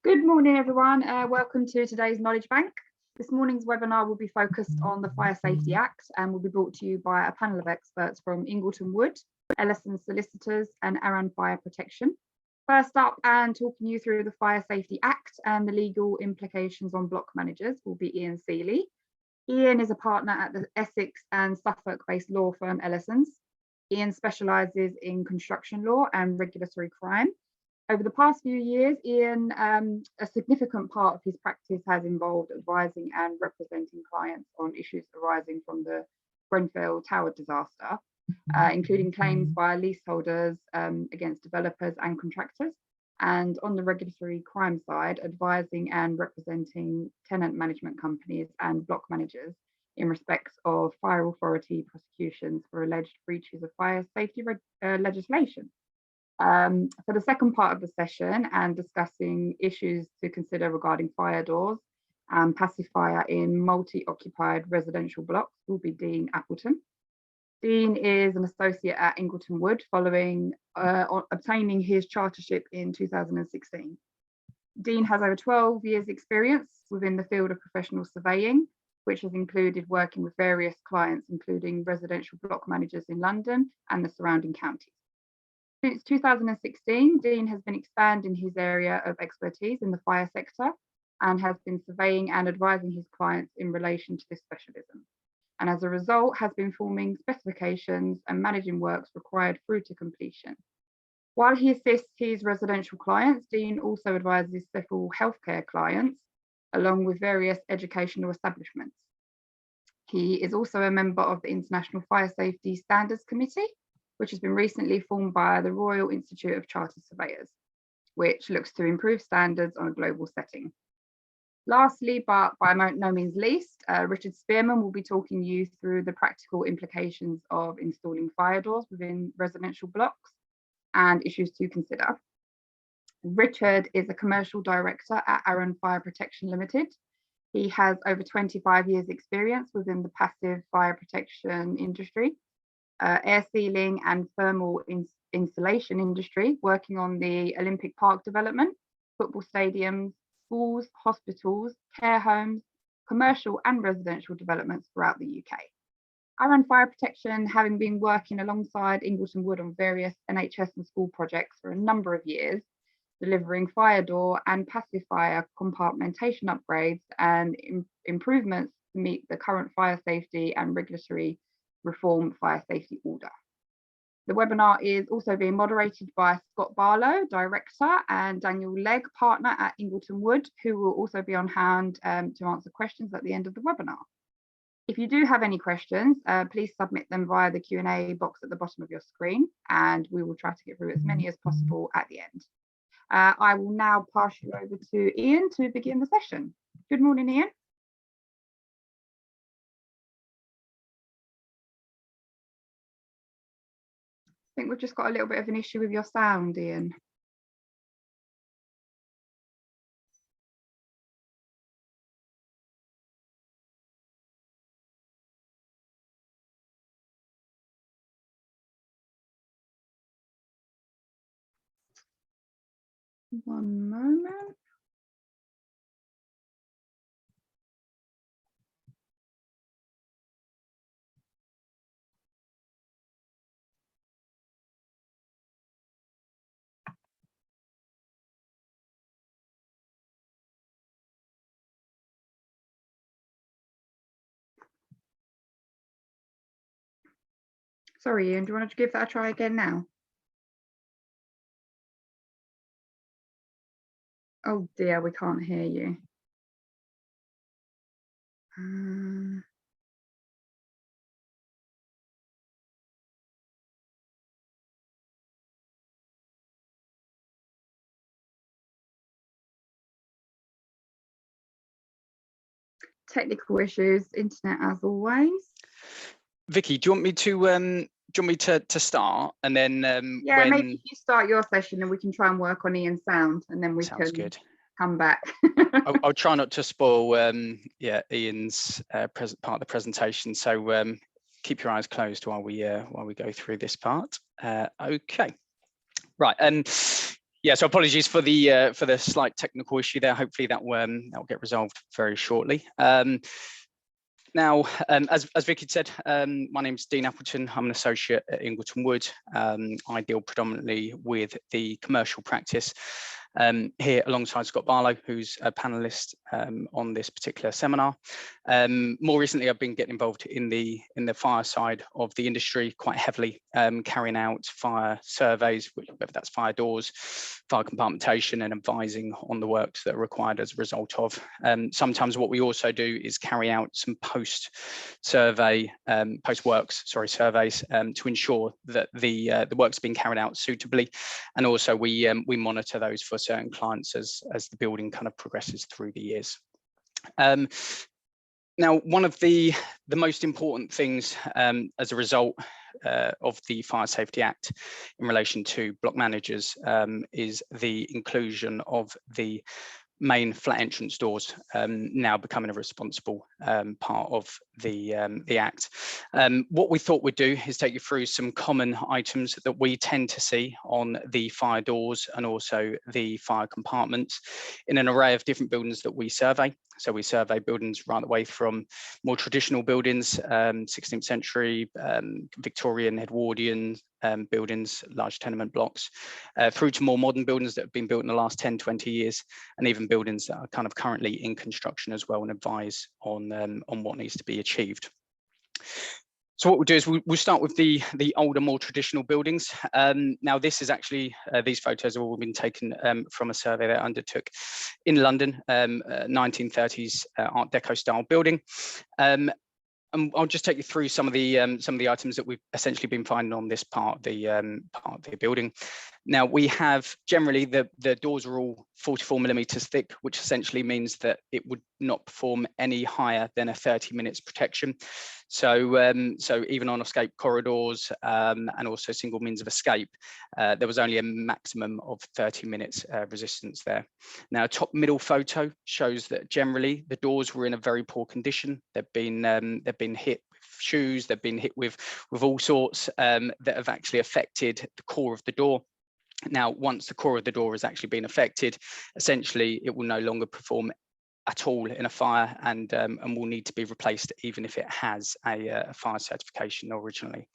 Good morning, everyone. Welcome to today's Knowledge Bank. This morning's webinar will be focused on the Fire Safety Act and will be brought to you by a panel of experts from Ingleton Wood, Ellison Solicitors and Arran Fire Protection. First up, and talking you through the Fire Safety Act and the legal implications on block managers will be Ian Seeley. Ian is a partner at the Essex and Suffolk-based law firm Ellison's. Ian specialises in construction law and regulatory crime. Over the past few years, Ian, a significant part of his practice has involved advising and representing clients on issues arising from the Grenfell Tower disaster, including claims by leaseholders against developers and contractors, and on the regulatory crime side, advising and representing tenant management companies and block managers in respects of fire authority prosecutions for alleged breaches of fire safety legislation. For the second part of the session and discussing issues to consider regarding fire doors and passive fire in multi-occupied residential blocks will be Dean Appleton. Dean is an associate at Ingleton Wood following obtaining his chartership in 2016. Dean has over 12 years experience within the field of professional surveying, which has included working with various clients, including residential block managers in London and the surrounding counties. Since 2016, Dean has been expanding his area of expertise in the fire sector and has been surveying and advising his clients in relation to this specialism. And as a result, has been forming specifications and managing works required through to completion. While he assists his residential clients, Dean also advises several healthcare clients, along with various educational establishments. He is also a member of the International Fire Safety Standards Committee, which has been recently formed by the Royal Institute of Chartered Surveyors, which looks to improve standards on a global setting. Lastly, but by no means least, Richard Spearman will be talking you through the practical implications of installing fire doors within residential blocks and issues to consider. Richard is a commercial director at Arran Fire Protection Limited. He has over 25 years experience within the passive fire protection industry, air sealing and thermal insulation industry, working on the Olympic Park development, football stadiums, schools, hospitals, care homes, commercial and residential developments throughout the UK. Arran Fire Protection, having been working alongside Ingleton Wood on various NHS and school projects for a number of years, delivering fire door and passive fire compartmentation upgrades and improvements to meet the current fire safety and regulatory reform fire safety order. The webinar is also being moderated by Scott Barlow, Director, and Daniel Legg, Partner at Ingleton Wood, who will also be on hand to answer questions at the end of the webinar. If you do have any questions, please submit them via the Q&A box at the bottom of your screen, and we will try to get through as many as possible at the end. I will now pass you over to Ian to begin the session. Good morning, Ian. I think we've just got a little bit of an issue with your sound, Ian. One moment. Sorry, Ian, do you want to give that a try again now? Oh dear, we can't hear you. Technical issues, internet as always. Vicky, do you want me to start, and then yeah, maybe you start your session and we can try and work on Ian's sound, and then we can good. Come back. I'll try not to spoil Ian's part of the presentation, so keep your eyes closed while we go through this part. Okay, right. Yeah, so apologies for the slight technical issue there. Hopefully that will get resolved very shortly. Now, as Vicky said, my name is Dean Appleton. I'm an associate at Ingleton Wood. I deal predominantly with the commercial practice here alongside Scott Barlow, who's a panelist on this particular seminar. More recently, I've been getting involved in the fire side of the industry quite heavily, carrying out fire surveys, whether that's fire doors, fire compartmentation, and advising on the works that are required as a result of. Sometimes what we also do is carry out some post-works surveys to ensure that the work's being carried out suitably, and also we monitor those for certain clients as the building kind of progresses through the years. Now, one of the most important things as a result of the Fire Safety Act in relation to block managers is the inclusion of the main flat entrance doors now becoming a responsible part of the Act. What we thought we'd do is take you through some common items that we tend to see on the fire doors and also the fire compartments in an array of different buildings that we survey. So we survey buildings right away from more traditional buildings, 16th century, Victorian, Edwardian buildings, large tenement blocks, through to more modern buildings that have been built in the last 10, 20 years, and even buildings that are kind of currently in construction as well, and advise on what needs to be achieved. So what we'll do is we'll start with the older, more traditional buildings. Now, this is actually, these photos have all been taken from a survey that I undertook in London, 1930s Art Deco style building. And I'll just take you through some of the items that we've essentially been finding on this part of the building. Now, we have generally the doors are all 44 millimeters thick, which essentially means that it would not perform any higher than a 30 minutes protection. So so even on escape corridors and also single means of escape, there was only a maximum of 30 minutes resistance there. Now, a top middle photo shows that generally the doors were in a very poor condition. They've been hit with shoes, they've been hit with all sorts that have actually affected the core of the door. Now, once the core of the door has actually been affected, essentially it will no longer perform at all in a fire and will need to be replaced even if it has a fire certification originally.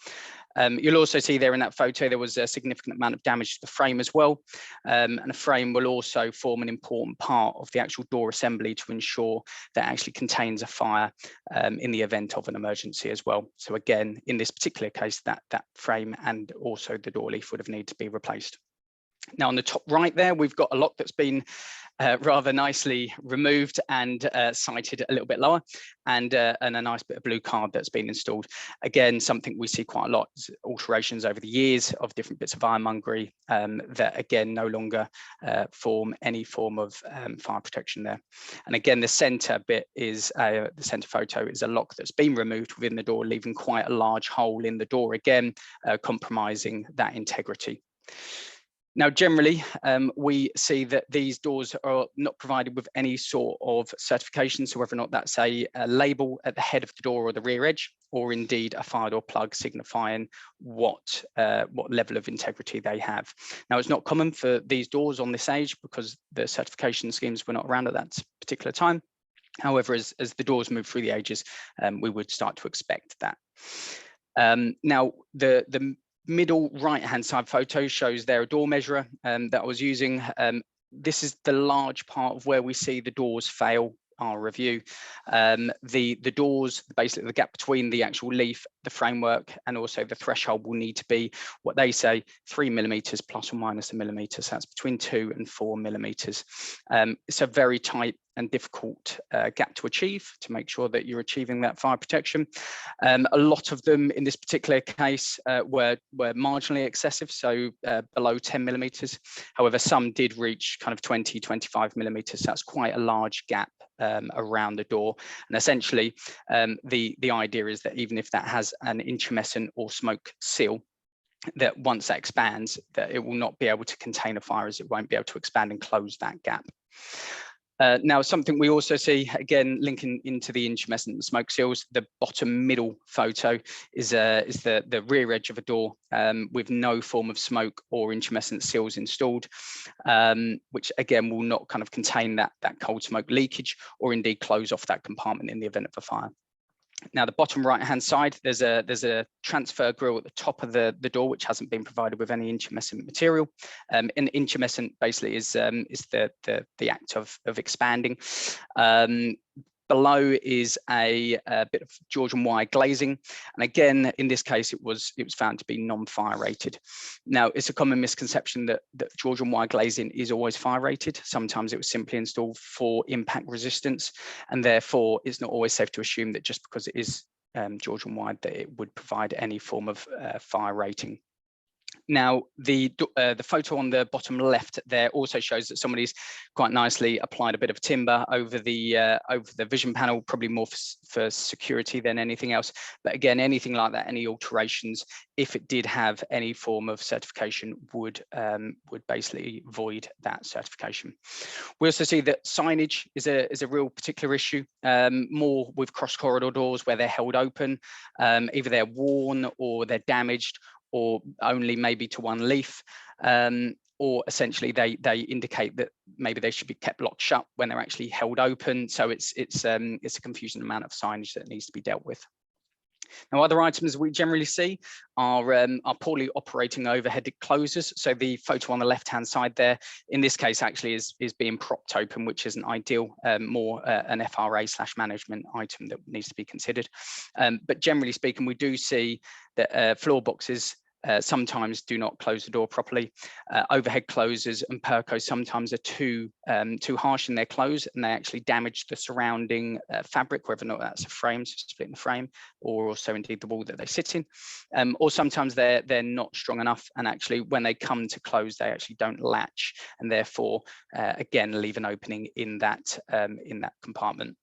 You'll also see there in that photo there was a significant amount of damage to the frame as well, and a frame will also form an important part of the actual door assembly to ensure that it actually contains a fire in the event of an emergency as well. So again, in this particular case, that frame and also the door leaf would have needed to be replaced. Now, on the top right there, we've got a lock that's been rather nicely removed and sighted a little bit lower, and a nice bit of blue card that's been installed. Again, something we see quite a lot, alterations over the years of different bits of ironmongery that again no longer form any form of fire protection there. And again, the center bit is the center photo is a lock that's been removed within the door, leaving quite a large hole in the door, again compromising that integrity. Now, generally, we see that these doors are not provided with any sort of certification, so whether or not that's a label at the head of the door or the rear edge, or indeed a fire door plug signifying what level of integrity they have. Now, it's not common for these doors on this age because the certification schemes were not around at that particular time. However, as the doors move through the ages, we would start to expect that. Now, the middle right hand side photo shows there a door measurer that I was using. This is the large part of where we see the doors fail our review. The doors, basically the gap between the actual leaf, the framework, and also the threshold will need to be what they say 3 millimeters plus or minus a millimeter. So that's between 2 and 4 millimeters. It's a very tight and difficult gap to achieve to make sure that you're achieving that fire protection. A lot of them in this particular case were marginally excessive, so below 10 millimeters. However, some did reach kind of 20, 25 millimeters. So that's quite a large gap around the door. And essentially, the idea is that even if that has an intumescent or smoke seal, that once that expands, that it will not be able to contain a fire, as it won't be able to expand and close that gap. Now, something we also see, again, linking into the intumescent smoke seals, the bottom middle photo is the rear edge of a door with no form of smoke or intumescent seals installed, which again will not kind of contain that cold smoke leakage or indeed close off that compartment in the event of a fire. Now, the bottom right-hand side, there's a transfer grille at the top of the door, which hasn't been provided with any intumescent material. And intumescent basically is the act of expanding. Below is a bit of Georgian wire glazing, and again, in this case, it was found to be non-fire rated. Now, it's a common misconception that Georgian wire glazing is always fire rated. Sometimes it was simply installed for impact resistance, and therefore it's not always safe to assume that just because it is Georgian wire that it would provide any form of fire rating. Now, the photo on the bottom left there also shows that somebody's quite nicely applied a bit of timber over the vision panel, probably more for security than anything else. But again, anything like that, any alterations, if it did have any form of certification, would basically void that certification. We also see that signage is a real particular issue, more with cross corridor doors where they're held open, either they're worn or they're damaged, or only maybe to one leaf, or essentially they indicate that maybe they should be kept locked shut when they're actually held open. So it's a confusing amount of signage that needs to be dealt with. Now, other items we generally see are poorly operating overhead closers. So the photo on the left-hand side there, in this case, actually is being propped open, which isn't ideal, more an FRA/management item that needs to be considered. But generally speaking, we do see that floor boxes sometimes do not close the door properly. Overhead closers and percos sometimes are too harsh in their close, and they actually damage the surrounding fabric, whether or not that's a frame, so splitting the frame, or also indeed the wall that they sit in. Or sometimes they're not strong enough, and actually when they come to close, they actually don't latch, and therefore again leave an opening in that compartment.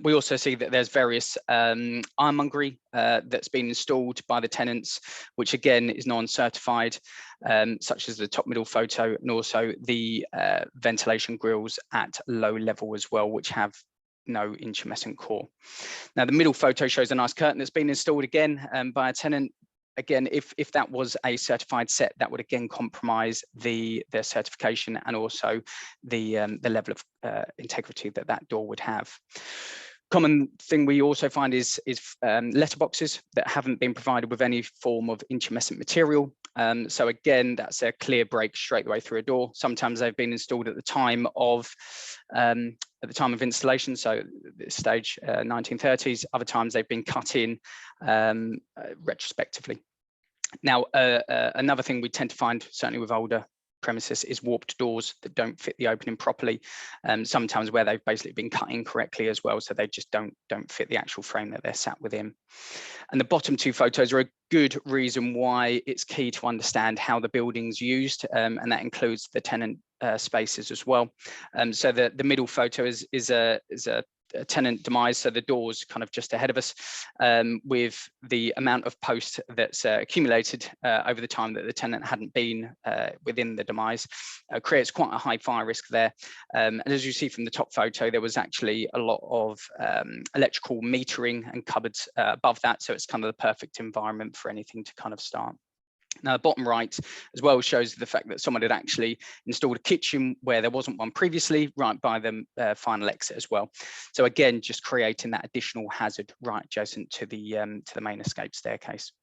We also see that there's various ironmongery that's been installed by the tenants, which again is non-certified, such as the top middle photo, and also the ventilation grills at low level as well, which have no intumescent core. Now, the middle photo shows a nice curtain that's been installed again by a tenant. Again, if that was a certified set, that would again compromise their certification and also the level of integrity that door would have. Common thing we also find is letterboxes that haven't been provided with any form of intumescent material. So again, that's a clear break straight the way through a door. Sometimes they've been installed at the time of installation, so at this stage 1930s. Other times they've been cut in retrospectively. Now, another thing we tend to find, certainly with older premises, is warped doors that don't fit the opening properly, sometimes where they've basically been cut incorrectly as well, so they just don't fit the actual frame that they're sat within. And the bottom two photos are a good reason why it's key to understand how the building's used, and that includes the tenant spaces as well. So the middle photo is a tenant demise, so the door's kind of just ahead of us, with the amount of post that's accumulated over the time that the tenant hadn't been within the demise, creates quite a high fire risk there. And as you see from the top photo, there was actually a lot of electrical metering and cupboards above that, so it's kind of the perfect environment for anything to kind of start. Now, the bottom right as well shows the fact that someone had actually installed a kitchen where there wasn't one previously, right by the final exit as well. So again, just creating that additional hazard right adjacent to the main escape staircase.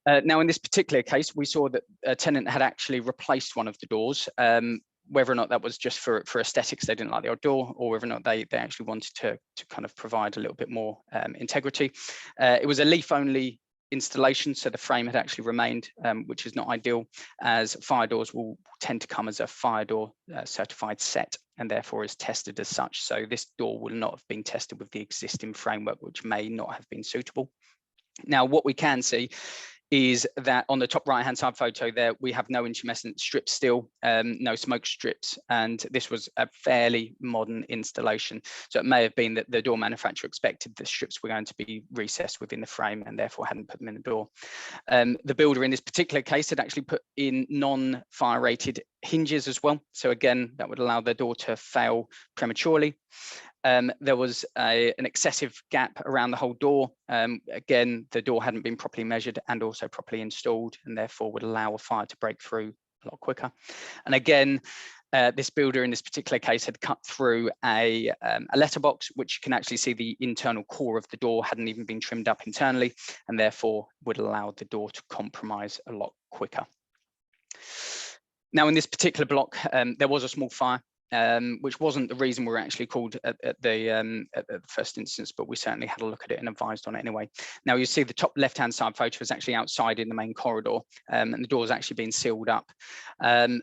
Now, in this particular case, we saw that a tenant had actually replaced one of the doors. Whether or not that was just for aesthetics, they didn't like the old door, or whether or not they actually wanted to kind of provide a little bit more integrity. It was a leaf-only installation, so the frame had actually remained, which is not ideal, as fire doors will tend to come as a fire door certified set, and therefore is tested as such. So this door will not have been tested with the existing framework, which may not have been suitable. Now, what we can see is that on the top right hand side photo there, we have no intumescent strips still, no smoke strips, and this was a fairly modern installation. So it may have been that the door manufacturer expected the strips were going to be recessed within the frame and therefore hadn't put them in the door. The builder in this particular case had actually put in non-fire rated hinges as well. So again, that would allow the door to fail prematurely. There was an excessive gap around the whole door. Again, the door hadn't been properly measured and also properly installed, and therefore would allow a fire to break through a lot quicker. And again, this builder in this particular case had cut through a letterbox, which you can actually see the internal core of the door hadn't even been trimmed up internally, and therefore would allow the door to compromise a lot quicker. Now, in this particular block, there was a small fire, which wasn't the reason we were actually called at the first instance, but we certainly had a look at it and advised on it anyway. Now you see the top left-hand side photo is actually outside in the main corridor, and the door has actually been sealed up. The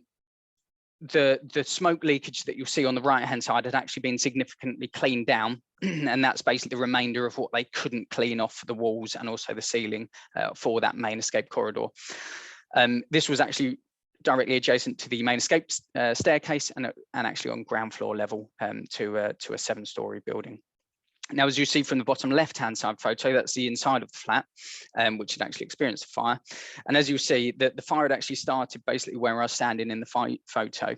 smoke leakage that you'll see on the right-hand side had actually been significantly cleaned down, and that's basically the remainder of what they couldn't clean off the walls and also the ceiling for that main escape corridor. This was actually directly adjacent to the main escape staircase and actually on ground floor level to a 7-story building. Now, as you see from the bottom left-hand side photo, that's the inside of the flat, which had actually experienced a fire. And as you see, the fire had actually started basically where I was standing in the photo,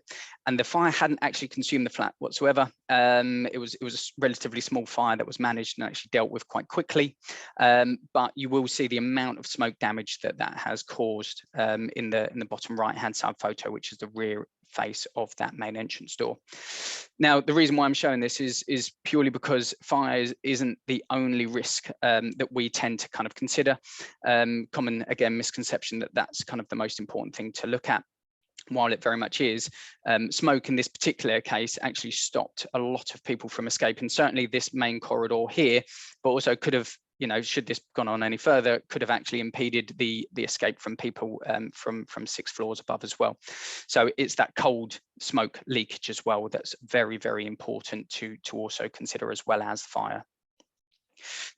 and the fire hadn't actually consumed the flat whatsoever. It was a relatively small fire that was managed and actually dealt with quite quickly. But you will see the amount of smoke damage that has caused in the bottom right-hand side photo, which is the rear face of that main entrance door. Now, the reason why I'm showing this is purely because fires isn't the only risk that we tend to kind of consider. Common, again, misconception that that's kind of the most important thing to look at. While it very much is, smoke in this particular case actually stopped a lot of people from escaping, certainly this main corridor here, but also could have, you know, should this gone on any further, could have actually impeded the escape from people from 6 floors above as well. So it's that cold smoke leakage as well that's very, very important to also consider, as well as fire.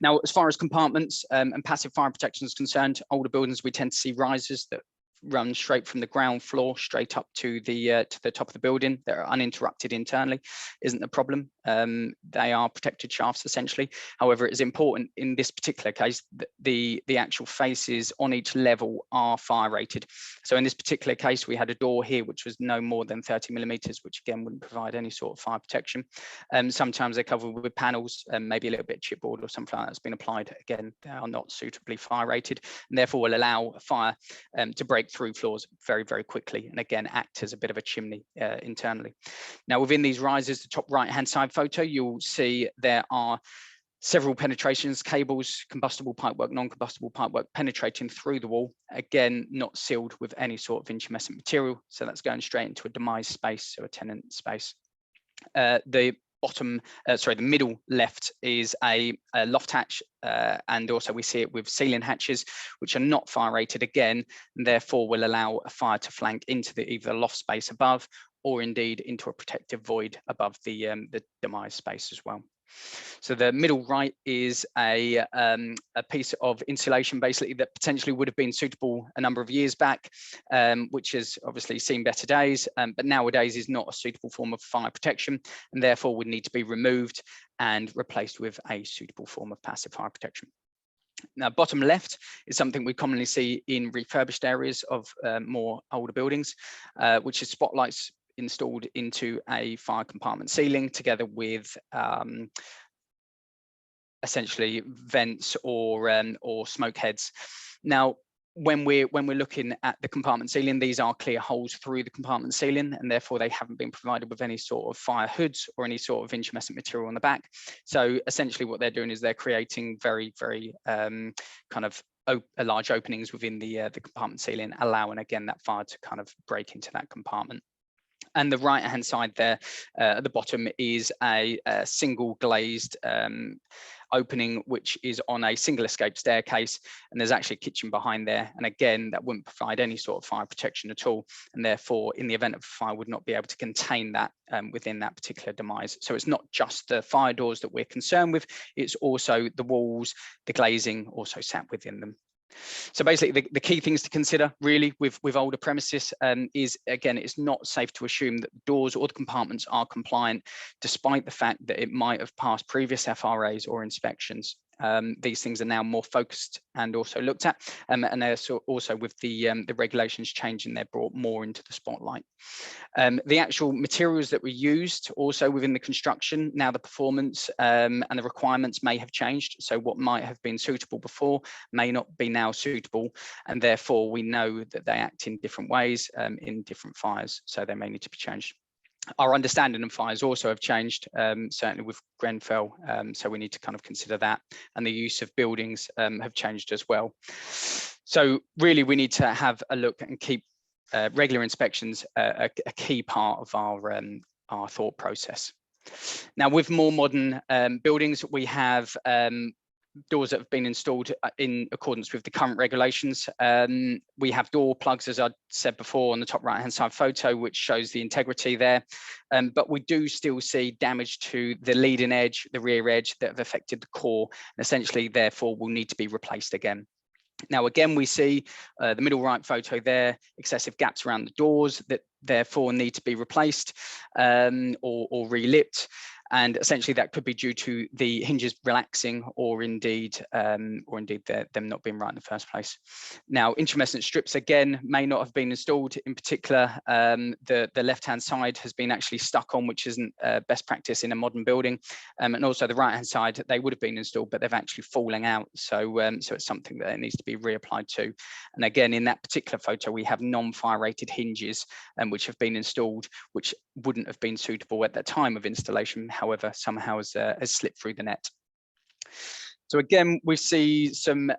Now, as far as compartments and passive fire protection is concerned, older buildings, we tend to see risers that run straight from the ground floor straight up to the top of the building. They're uninterrupted internally, isn't the problem. They are protected shafts essentially. However, it is important in this particular case that the actual faces on each level are fire rated. So in this particular case, we had a door here which was no more than 30 millimeters, which again wouldn't provide any sort of fire protection. Sometimes they're covered with panels and maybe a little bit of chipboard or something like that's been applied. Again, they are not suitably fire rated, and therefore will allow a fire to break through floors very, very quickly, and again act as a bit of a chimney internally. Now, within these risers, the top right hand side photo, you'll see there are several penetrations, cables, combustible pipework, non-combustible pipework penetrating through the wall, again not sealed with any sort of intumescent material, so that's going straight into a demise space, so a tenant space. The middle left is a loft hatch, and also we see it with ceiling hatches, which are not fire rated again, and therefore will allow a fire to flank into either the loft space above, or indeed into a protective void above the demise space as well. So the middle right is a piece of insulation basically that potentially would have been suitable a number of years back, which has obviously seen better days, but nowadays is not a suitable form of fire protection, and therefore would need to be removed and replaced with a suitable form of passive fire protection. Now, bottom left is something we commonly see in refurbished areas of more older buildings, which is spotlights installed into a fire compartment ceiling, together with essentially vents or smoke heads. Now, when we're looking at the compartment ceiling, these are clear holes through the compartment ceiling, and therefore they haven't been provided with any sort of fire hoods or any sort of intumescent material on the back. So essentially what they're doing is they're creating very, very kind of large openings within the compartment ceiling, allowing again that fire to kind of break into that compartment. And the right hand side there at the bottom is a single glazed opening, which is on a single escape staircase, and there's actually a kitchen behind there, and again that wouldn't provide any sort of fire protection at all, and therefore in the event of a fire would not be able to contain that within that particular demise. So it's not just the fire doors that we're concerned with, it's also the walls, the glazing also sat within them. So basically, the key things to consider really with older premises is, again, it's not safe to assume that the doors or the compartments are compliant, despite the fact that it might have passed previous FRAs or inspections. These things are now more focused and also looked at, and they're also with the regulations changing, they're brought more into the spotlight. The actual materials that were used also within the construction, now the performance and the requirements may have changed. So what might have been suitable before may not be now suitable, and therefore we know that they act in different ways in different fires, so they may need to be changed. Our understanding of fires also have changed, certainly with Grenfell, so we need to kind of consider that, and the use of buildings have changed as well. So really we need to have a look and keep regular inspections a key part of our thought process. Now, with more modern buildings, we have doors that have been installed in accordance with the current regulations. We have door plugs, as I said before, on the top right hand side photo, which shows the integrity there. But we do still see damage to the leading edge, the rear edge, that have affected the core, and essentially therefore will need to be replaced again. Now, again, we see the middle right photo there, excessive gaps around the doors that therefore need to be replaced or relit. And essentially that could be due to the hinges relaxing or indeed them not being right in the first place. Now, intrumescent strips, again, may not have been installed. In particular, the left-hand side has been actually stuck on, which isn't best practice in a modern building. And also the right-hand side, they would have been installed, but they've actually fallen out. So it's something that needs to be reapplied to. And again, in that particular photo, we have non-fire rated hinges which have been installed, which wouldn't have been suitable at the time of installation, however, somehow has slipped through the net. So again, we see some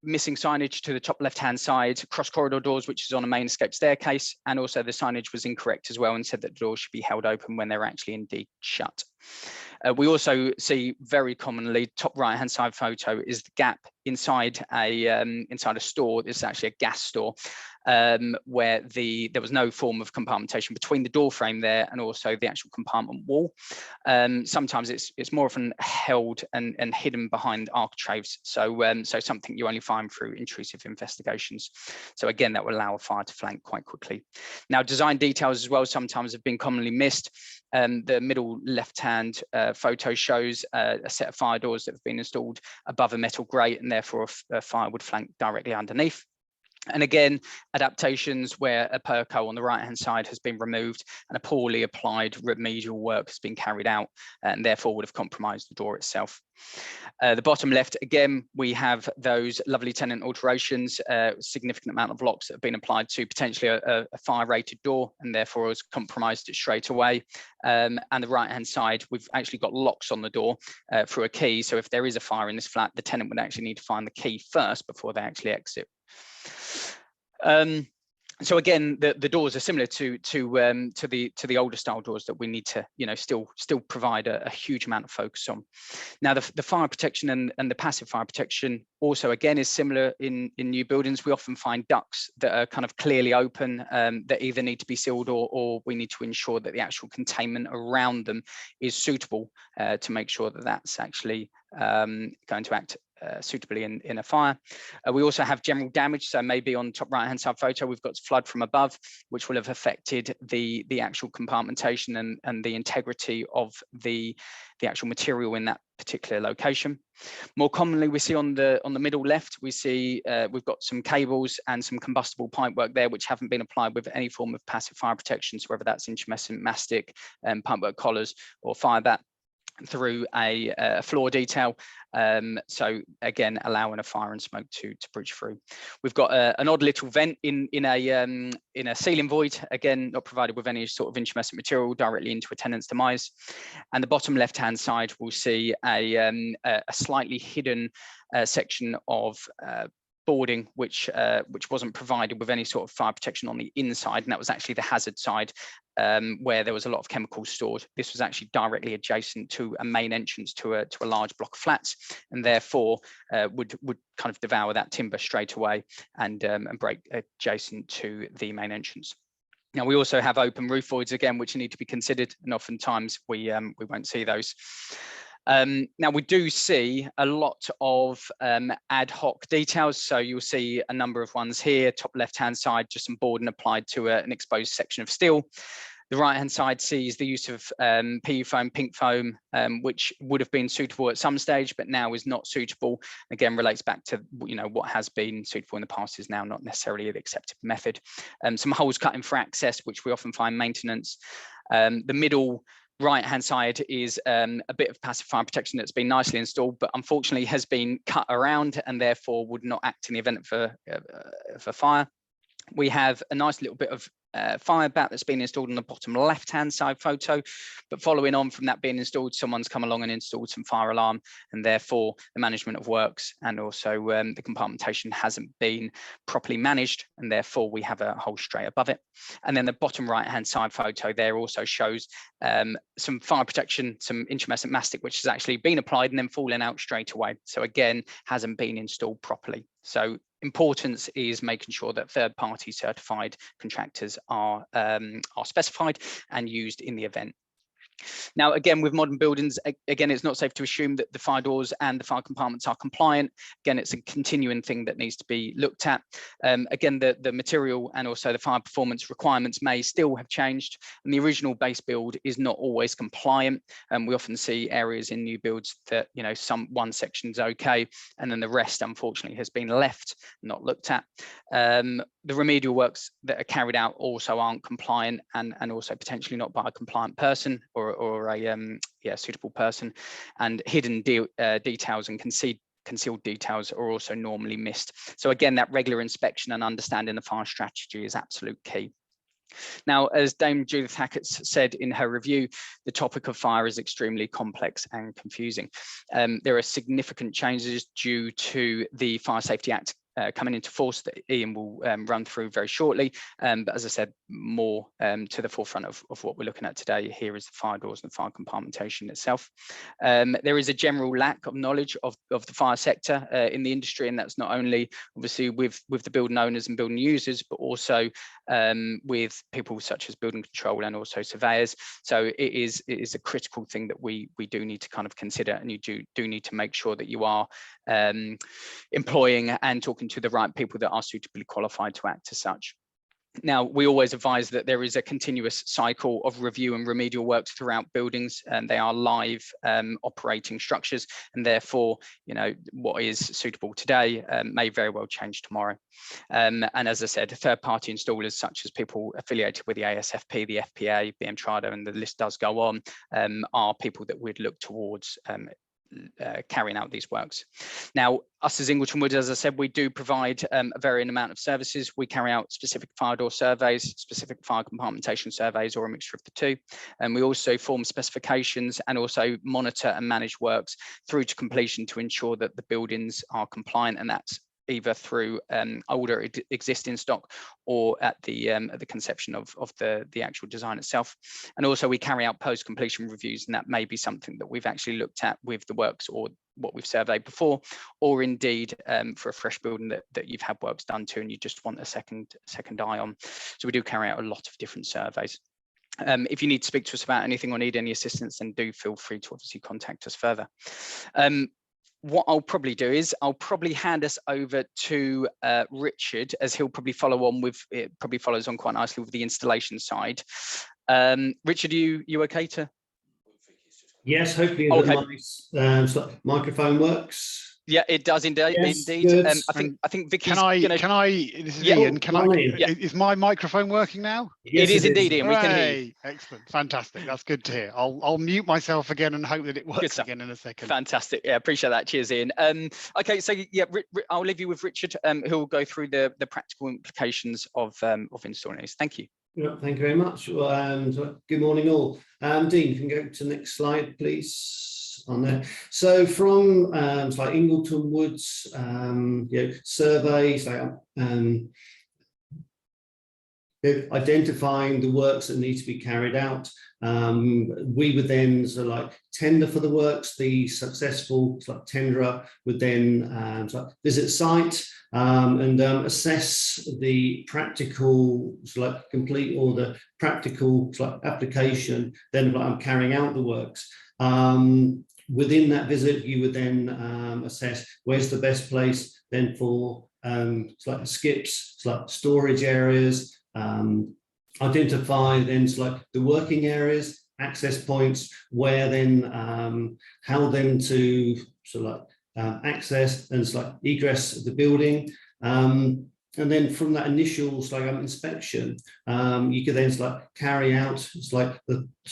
missing signage to the top left-hand side, cross corridor doors, which is on a main escape staircase, and also the signage was incorrect as well and said that the doors should be held open when they're actually indeed shut. We also see very commonly, top right-hand side photo is the gap inside a store. This is actually a gas store, where there was no form of compartmentation between the door frame there and also the actual compartment wall. Sometimes it's more often held and hidden behind architraves, so something you only find through intrusive investigations. So again, that will allow a fire to flank quite quickly. Now, design details as well sometimes have been commonly missed. The middle left-hand photo shows a set of fire doors that have been installed above a metal grate, and therefore a fire would flank directly underneath. And again, adaptations where a perco on the right-hand side has been removed and a poorly applied remedial work has been carried out, and therefore would have compromised the door itself. The bottom left, again, we have those lovely tenant alterations, significant amount of locks that have been applied to potentially a fire-rated door, and therefore has compromised it straight away. And the right-hand side, we've actually got locks on the door through a key. So if there is a fire in this flat, the tenant would actually need to find the key first before they actually exit. So again, the doors are similar to the older style doors that we need to, still provide a huge amount of focus on. Now, the fire protection and the passive fire protection also again is similar in new buildings. We often find ducts that are kind of clearly open that either need to be sealed or we need to ensure that the actual containment around them is suitable to make sure that that's actually going to act suitably in a fire. We also have general damage, so maybe on top right hand side photo we've got flood from above, which will have affected the actual compartmentation and the integrity of the actual material in that particular location. More commonly, we see on the middle left, we see we've got some cables and some combustible pipework there which haven't been applied with any form of passive fire protection, so whether that's intumescent, mastic, pipework collars, or fire that through a floor detail, so again allowing a fire and smoke to breach through. We've got an odd little vent in a ceiling void, again not provided with any sort of intumescent material, directly into a tenant's demise. And the bottom left hand side we'll see a slightly hidden section of boarding which wasn't provided with any sort of fire protection on the inside, and that was actually the hazard side, where there was a lot of chemicals stored. This was actually directly adjacent to a main entrance to a large block of flats, and therefore would kind of devour that timber straight away and break adjacent to the main entrance. Now, we also have open roof voids again, which need to be considered, and oftentimes we won't see those. Now we do see a lot of ad hoc details, so you'll see a number of ones here. Top left-hand side, just some boarding applied to an exposed section of steel. The right-hand side sees the use of PU foam, pink foam, which would have been suitable at some stage, but now is not suitable. Again, relates back to what has been suitable in the past is now not necessarily the accepted method. Some holes cut in for access, which we often find maintenance. The middle right-hand side is a bit of passive fire protection that's been nicely installed, but unfortunately has been cut around and therefore would not act in the event of a fire. We have a nice little bit of fire bat that's been installed on the bottom left-hand side photo, but following on from that being installed, someone's come along and installed some fire alarm, and therefore the management of works and also the compartmentation hasn't been properly managed, and therefore we have a hole straight above it. And then the bottom right-hand side photo there also shows some fire protection, some intumescent mastic, which has actually been applied and then fallen out straight away. So again, hasn't been installed properly. So importance is making sure that third-party certified contractors are specified and used in the event. Now, again, with modern buildings, again, it's not safe to assume that the fire doors and the fire compartments are compliant. Again, it's a continuing thing that needs to be looked at. Again, the material and also the fire performance requirements may still have changed, and the original base build is not always compliant. And we often see areas in new builds that, one section's okay, and then the rest, unfortunately, has been left, not looked at. The remedial works that are carried out also aren't compliant, and also potentially not by a compliant person or a suitable person, and hidden details and concealed details are also normally missed. So again, that regular inspection and understanding the fire strategy is absolute key. Now, as Dame Judith Hackett said in her review, the topic of fire is extremely complex and confusing. There are significant changes due to the Fire Safety Act coming into force that Ian will run through very shortly. But as I said, more to the forefront of what we're looking at today here is the fire doors and the fire compartmentation itself. There is a general lack of knowledge of the fire sector in the industry, and that's not only obviously with the building owners and building users, but also with people such as building control and also surveyors. So it is a critical thing that we do need to kind of consider, and you do need to make sure that you are employing and talking to the right people that are suitably qualified to act as such. Now, we always advise that there is a continuous cycle of review and remedial works throughout buildings, and they are live operating structures, and therefore, what is suitable today may very well change tomorrow. And as I said, third-party installers such as people affiliated with the ASFP, the FPA, BM Trada, and the list does go on, are people that we'd look towards carrying out these works. Now, us as Ingleton Wood, as I said, we do provide a varying amount of services. We carry out specific fire door surveys, specific fire compartmentation surveys, or a mixture of the two. And we also form specifications and also monitor and manage works through to completion to ensure that the buildings are compliant, and that's either through older existing stock or at the conception of the actual design itself. And also we carry out post-completion reviews, and that may be something that we've actually looked at with the works or what we've surveyed before, or indeed for a fresh building that you've had works done to and you just want a second eye on. So we do carry out a lot of different surveys. If you need to speak to us about anything or need any assistance, then do feel free to obviously contact us further. What I'll probably do is I'll probably hand us over to Richard, as he'll probably follow on with, it probably follows on quite nicely with the installation side. Richard, you okay to? Yes, hopefully the microphone works. Yeah, it does indeed. Yes, indeed. I think Vicky's this is Ian. Is my microphone working now? Yes, it is indeed, Ian. We can hear you. Excellent, fantastic. That's good to hear. I'll mute myself again and hope that it works again in a second. Fantastic. Yeah, appreciate that. Cheers, Ian. Okay, so yeah, I'll leave you with Richard, who will go through the practical implications of installing these. Thank you. Yeah, thank you very much. Well, good morning, all. Dean, you can go to the next slide, please. On there. So from like Ingleton Woods, surveys, identifying the works that need to be carried out. We would then tender for the works. The successful tenderer would then visit site and assess the practical complete or the practical application. Then carrying out the works. within that visit, you would then assess where's the best place then for it's like skips, it's like storage areas, identify then it's like the working areas, access points, where then how then to sort of like access and it's like egress the building. And then from that initial inspection, you could then carry out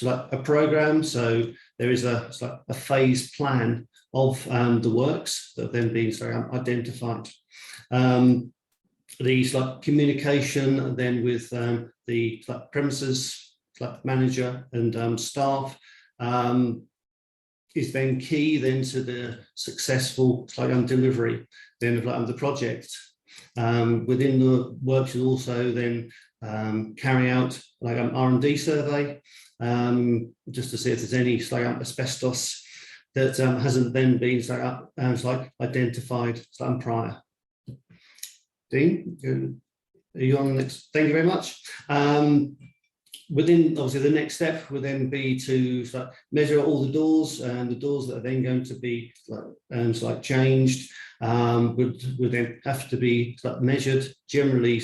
a program. So there is a phased plan of the works that have then been identified. The communication then with the premises manager and staff is then key then to the successful delivery then of the project. Within the works, you'll also then carry out an R&D survey just to see if there's any asbestos that hasn't then been identified prior. Dean, are you on the next? Thank you very much. Within obviously the next step would then be to measure all the doors, and the doors that are then going to be changed would then have to be measured. Generally,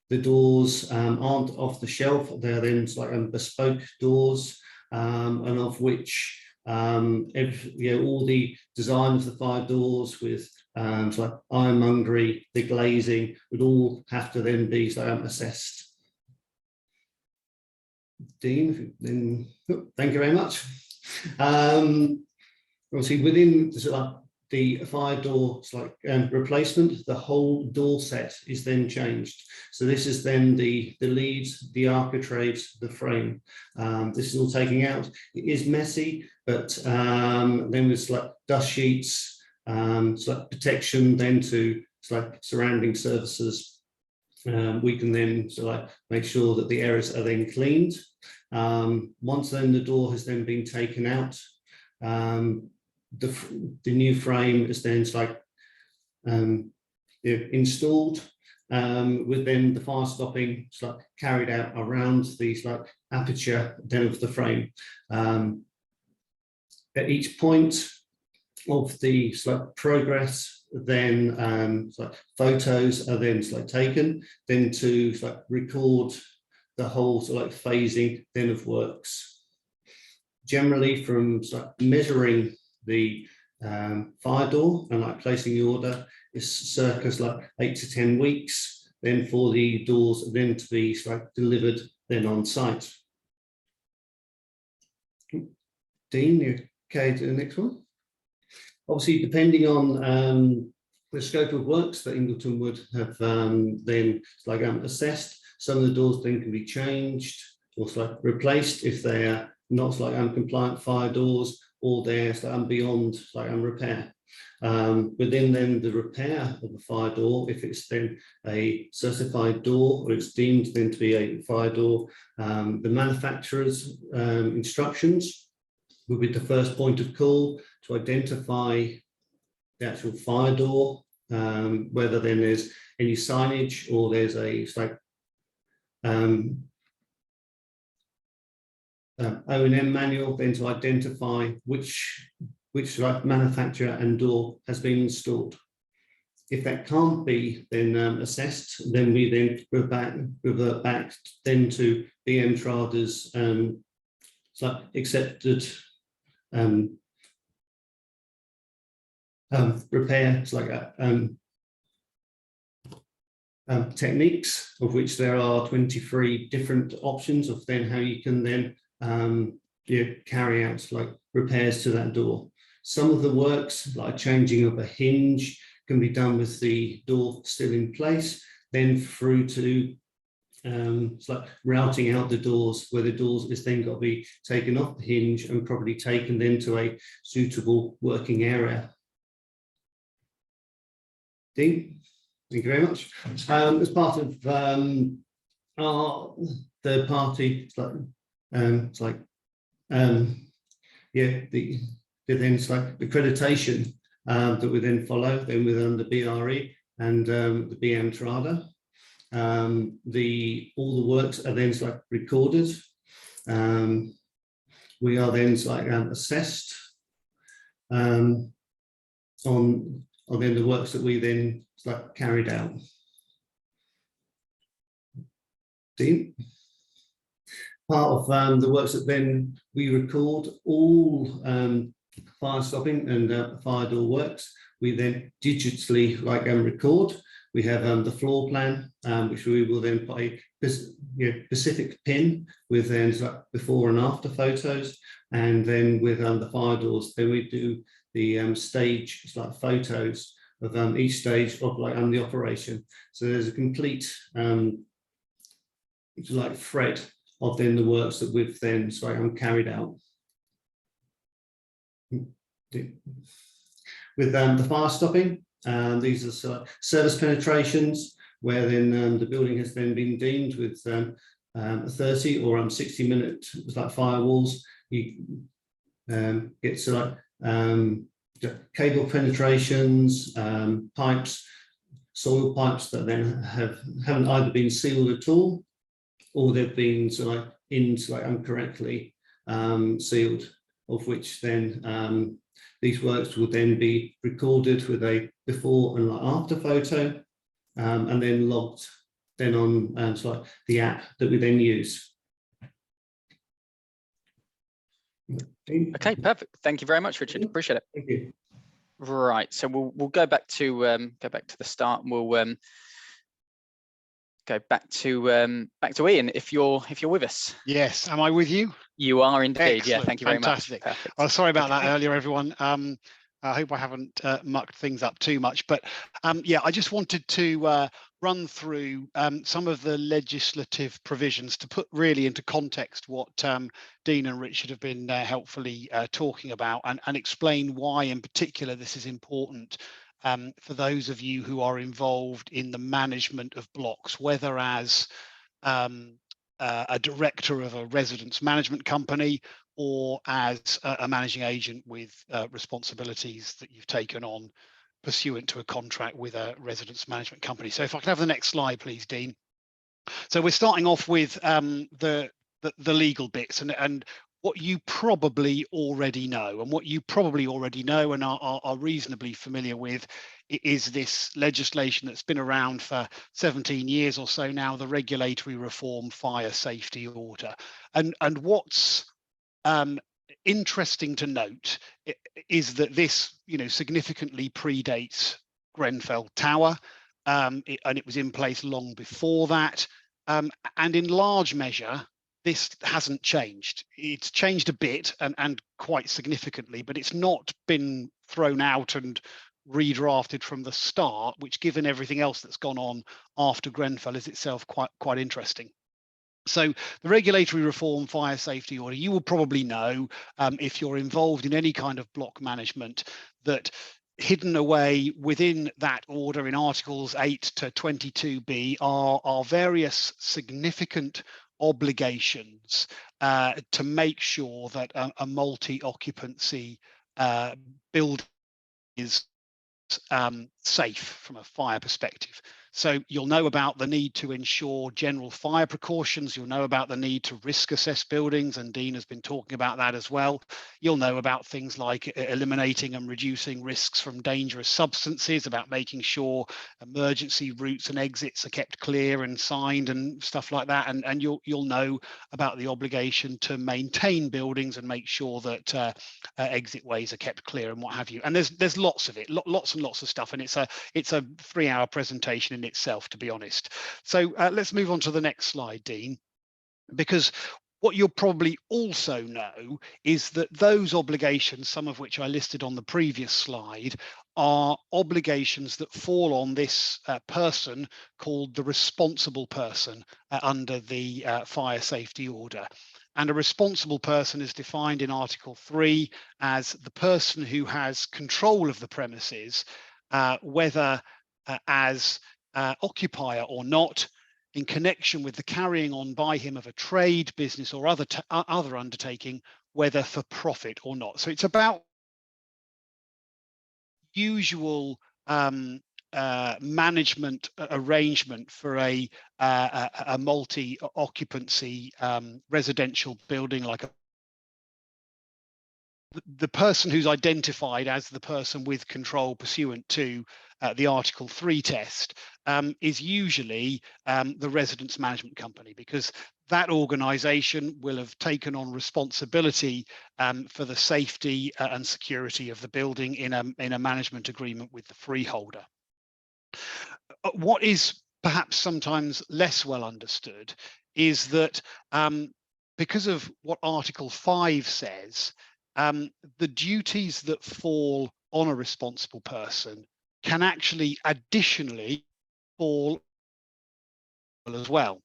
the doors aren't off the shelf; they're then bespoke doors, and of which all the design of the 5 doors with ironmongery, the glazing would all have to then be assessed. Dean, then thank you very much. Obviously, within the 5-door replacement, the whole door set is then changed. So this is then the leads, the architraves, the frame. This is all taking out. It is messy, but then with dust sheets, protection then to surrounding surfaces. We can then make sure that the areas are then cleaned. Once then the door has then been taken out, the new frame is then installed, with then the fire stopping carried out around the aperture then of the frame. At each point of the progress, then photos are then taken, then to record the whole phasing then of works. Generally, from measuring the fire door and placing the order is circa 8 to 10 weeks. Then for the doors then to be delivered then on site. Dean, you okay to the next one? Obviously, depending on the scope of works that Ingleton Wood have then assessed, some of the doors then can be changed or replaced if they are not compliant fire doors, or they're beyond repair. Within then the repair of the fire door, if it's then a certified door or it's deemed then to be a fire door, the manufacturer's instructions will be the first point of call to identify the actual fire door, whether then there's any signage or there's a O&M manual, then to identify which manufacturer and door has been installed. If that can't be then assessed, then we then revert back then to BM Trada's accepted repair techniques, of which there are 23 different options of then how you can then carry out repairs to that door. Some of the works, like changing of a hinge, can be done with the door still in place, then through to routing out the doors, where the doors is then got to be taken off the hinge and probably taken then to a suitable working area. Dean, thank you very much. As part of our third party, the then accreditation that we then follow, then within the BRE and the BM Trada. All the works are then recorded. We are then assessed, on then the works that we then carried out. Dean? Part of the works that then we record all fire stopping and fire door works. We then digitally record. We have the floor plan, which we will then put a specific pin with then before and after photos, and then with the fire doors, then we do the stage photos of each stage of the operation. So there's a complete thread of then the works that we've then carried out. With the fire stopping, these are service penetrations where then the building has then been deemed with 30 or 60-minute firewalls. You get cable penetrations, pipes, soil pipes that then haven't either been sealed at all, or they've been incorrectly sealed, of which then these works will then be recorded with a before and after photo, and then logged then on the app that we then use. Okay, perfect. Thank you very much, Richard. Appreciate it. Thank you. Right, so we'll go back to the start, and we'll go back to Ian, if you're with us. Yes, am I with you? You are indeed. Excellent. Yeah, thank you very much. Fantastic. Perfect. Well, sorry about that earlier, everyone. I hope I haven't mucked things up too much, but yeah, I just wanted to run through some of the legislative provisions to put really into context what Dean and Richard have been helpfully talking about, and explain why in particular this is important for those of you who are involved in the management of blocks, whether as a director of a residence management company or as a managing agent with responsibilities that you've taken on pursuant to a contract with a residence management company. So if I can have the next slide, please, Dean. So we're starting off with the legal bits and what you probably already know, and what you probably already know and are reasonably familiar with is this legislation that's been around for 17 years or so now, the Regulatory Reform Fire Safety Order. And what's interesting to note is that this, significantly predates Grenfell Tower, and it was in place long before that, and in large measure this hasn't changed. It's changed a bit and quite significantly, but it's not been thrown out and redrafted from the start, which, given everything else that's gone on after Grenfell, is itself quite interesting. So the Regulatory Reform Fire Safety Order, you will probably know, if you're involved in any kind of block management, that hidden away within that order in Articles 8 to 22b are various significant obligations to make sure that a multi-occupancy building is safe from a fire perspective. So you'll know about the need to ensure general fire precautions. You'll know about the need to risk assess buildings, and Dean has been talking about that as well. You'll know about things like eliminating and reducing risks from dangerous substances, about making sure emergency routes and exits are kept clear and signed and stuff like that. And you'll know about the obligation to maintain buildings and make sure that exit ways are kept clear and what have you. And there's lots of it, lots and lots of stuff, and it's a 3-hour presentation in itself, to be honest. So let's move on to the next slide, Dean, because what you'll probably also know is that those obligations, some of which I listed on the previous slide, are obligations that fall on this person called the responsible person under the fire safety order. And a responsible person is defined in Article 3 as the person who has control of the premises, whether as occupier or not, in connection with the carrying on by him of a trade, business, or other undertaking, whether for profit or not. So it's about usual management arrangement for a multi-occupancy residential building like a the person who's identified as the person with control pursuant to the Article 3 test is usually the residence management company, because that organisation will have taken on responsibility for the safety and security of the building in a management agreement with the freeholder. What is perhaps sometimes less well understood is that because of what Article 5 says, the duties that fall on a responsible person can actually additionally fall as well.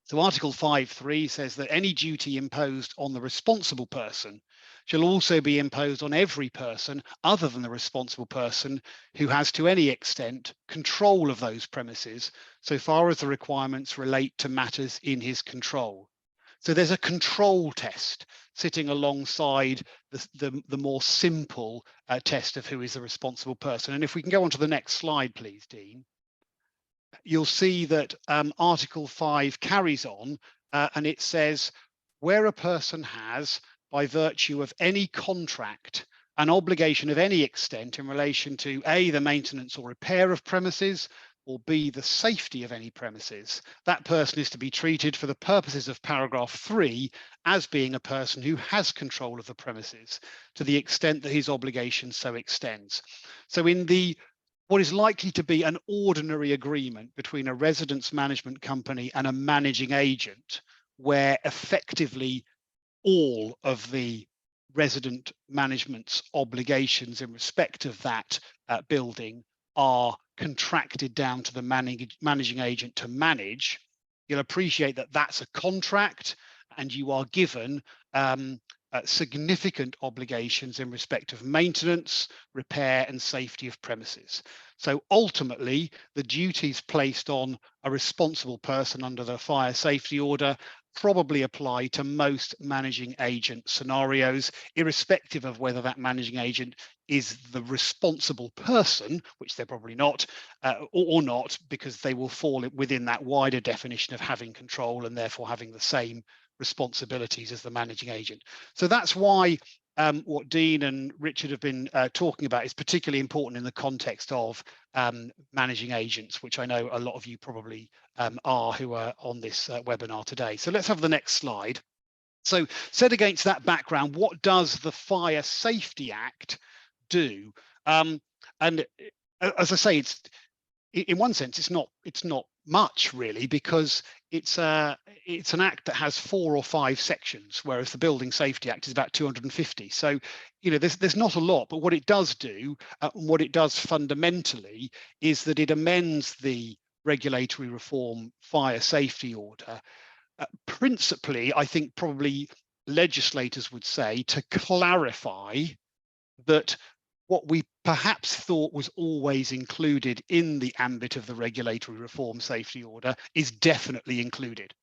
So Article 5.3 says that any duty imposed on the responsible person shall also be imposed on every person other than the responsible person who has to any extent control of those premises, so far as the requirements relate to matters in his control. So there's a control test sitting alongside the more simple test of who is the responsible person. And if we can go on to the next slide, please, Dean. You'll see that Article 5 carries on and it says, where a person has, by virtue of any contract, an obligation of any extent in relation to A, the maintenance or repair of premises, or B, the safety of any premises, that person is to be treated for the purposes of paragraph 3 as being a person who has control of the premises to the extent that his obligation so extends. So in what is likely to be an ordinary agreement between a residence management company and a managing agent, where effectively all of the resident management's obligations in respect of that building are contracted down to the managing agent to manage, you'll appreciate that that's a contract and you are given significant obligations in respect of maintenance, repair and safety of premises. So ultimately, the duties placed on a responsible person under the fire safety order probably apply to most managing agent scenarios, irrespective of whether that managing agent is the responsible person, which they're probably not, or not, because they will fall within that wider definition of having control and therefore having the same responsibilities as the managing agent. So that's why what Dean and Richard have been talking about is particularly important in the context of managing agents, which I know a lot of you probably are who are on this webinar today. So let's have the next slide. So set against that background, what does the Fire Safety Act do? And as I say, it's in one sense, it's not much really, because it's an act that has 4 or 5 sections, whereas the Building Safety Act is about 250. So, you know, there's not a lot, but what it does do, what it does fundamentally, is that it amends the Regulatory Reform Fire Safety Order. Principally, I think probably legislators would say to clarify that what we perhaps thought was always included in the ambit of the Regulatory Reform Safety Order is definitely included.